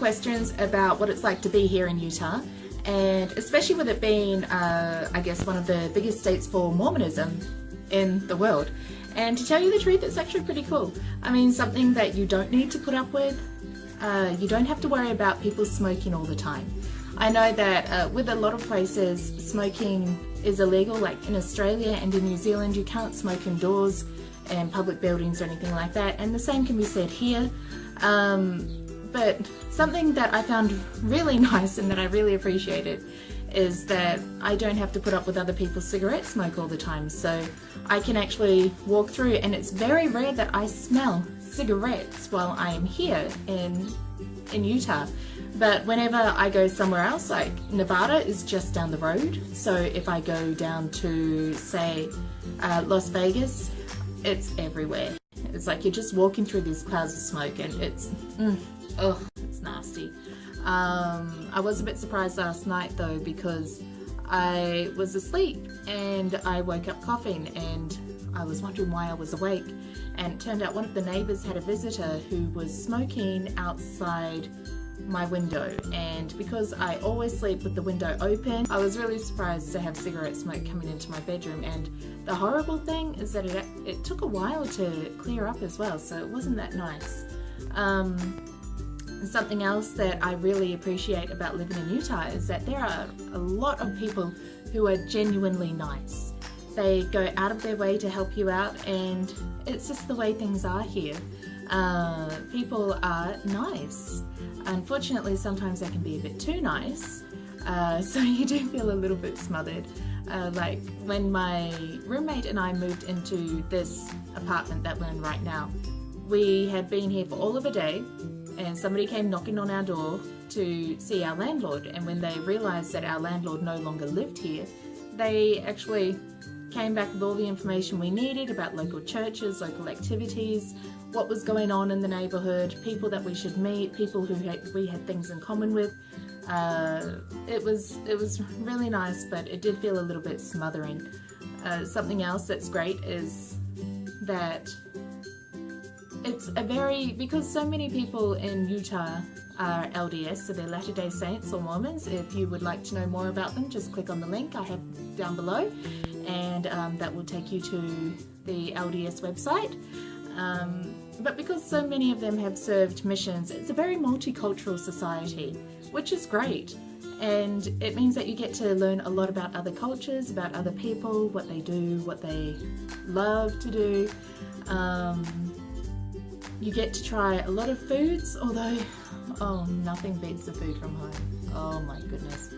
questions about what it's like to be here in Utah, and especially with it being, I guess, one of the biggest states for Mormonism in the world. And to tell you the truth, it's actually pretty cool. I mean, something that you don't need to put up with. You don't have to worry about people smoking all the time. I know that with a lot of places, smoking is illegal, like in Australia and in New Zealand, you can't smoke indoors in public buildings or anything like that, and the same can be said here. But something that I found really nice and that I really appreciated is that I don't have to put up with other people's cigarette smoke all the time, so I can actually walk through, and it's very rare that I smell cigarettes while I am here in Utah. But whenever I go somewhere else, like Nevada is just down the road, so if I go down to, say, Las Vegas, it's everywhere. It's like you're just walking through these clouds of smoke, and it's it's nasty. I was a bit surprised last night though, because I was asleep and I woke up coughing, and I was wondering why I was awake, and it turned out one of the neighbors had a visitor who was smoking outside my window, and because I always sleep with the window open, I was really surprised to have cigarette smoke coming into my bedroom. And the horrible thing is that it took a while to clear up as well, so it wasn't that nice. Something else that I really appreciate about living in Utah is that there are a lot of people who are genuinely nice. They go out of their way to help you out, and it's just the way things are here. People are nice. Unfortunately, sometimes they can be a bit too nice, so you do feel a little bit smothered. Like when my roommate and I moved into this apartment that we're in right now, we had been here for all of a day, and somebody came knocking on our door to see our landlord, and when they realised that our landlord no longer lived here, they actually came back with all the information we needed about local churches, local activities, what was going on in the neighbourhood, people that we should meet, people who we had things in common with. It was really nice, but it did feel a little bit smothering. Something else that's great is that it's because so many people in Utah are LDS, so they're Latter-day Saints or Mormons. If you would like to know more about them, just click on the link I have down below, and that will take you to the LDS website. But because so many of them have served missions, it's a very multicultural society, which is great. And it means that you get to learn a lot about other cultures, about other people, what they do, what they love to do. You get to try a lot of foods, although, nothing beats the food from home. Oh my goodness.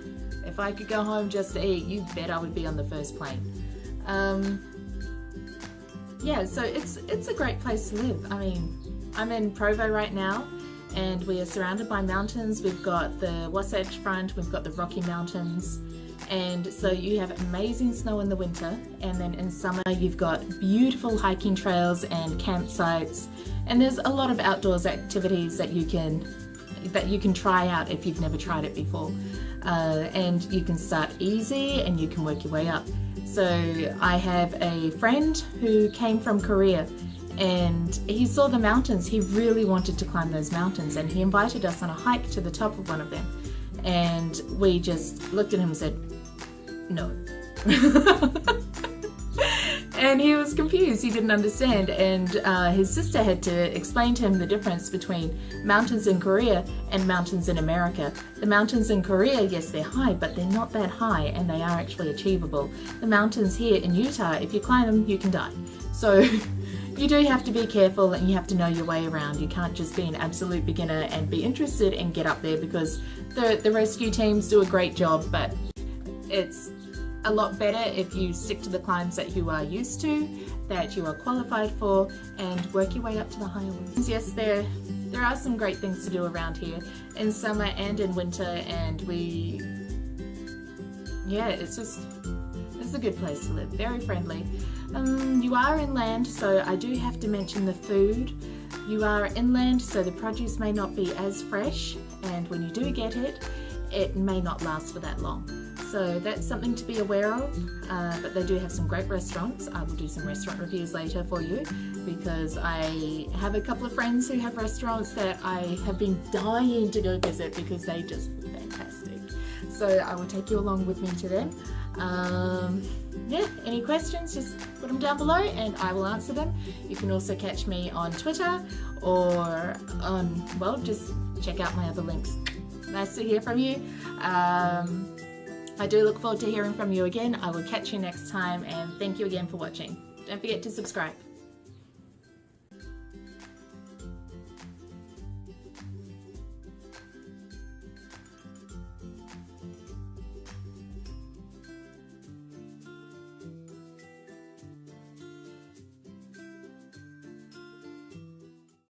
If I could go home just to eat, you bet I would be on the first plane. Yeah, so it's a great place to live. I mean, I'm in Provo right now, and we are surrounded by mountains. We've got the Wasatch Front, we've got the Rocky Mountains, and so you have amazing snow in the winter, and then in summer you've got beautiful hiking trails and campsites, and there's a lot of outdoors activities that you can try out if you've never tried it before. And you can start easy and you can work your way up. So I have a friend who came from Korea, and he saw the mountains. He really wanted to climb those mountains, and he invited us on a hike to the top of one of them, and we just looked at him and said no. And he was confused, he didn't understand, and his sister had to explain to him the difference between mountains in Korea and mountains in America. The mountains in Korea, yes, they're high, but they're not that high, and they are actually achievable. The mountains here in Utah, if you climb them, you can die. So you do have to be careful, and you have to know your way around. You can't just be an absolute beginner and be interested and get up there, because the rescue teams do a great job, but it's a lot better if you stick to the climbs that you are used to, that you are qualified for, and work your way up to the higher ones. Yes, there are some great things to do around here in summer and in winter, and it's a good place to live, very friendly. You are inland, so I do have to mention the food. You are inland, so the produce may not be as fresh, and when you do get it, it may not last for that long. So that's something to be aware of, but they do have some great restaurants. I will do some restaurant reviews later for you, because I have a couple of friends who have restaurants that I have been dying to go visit because they just fantastic. So I will take you along with me to them. Yeah, any questions, just put them down below and I will answer them. You can also catch me on Twitter or on, well, just check out my other links. Nice to hear from you. I do look forward to hearing from you again. I will catch you next time, and thank you again for watching. Don't forget to subscribe.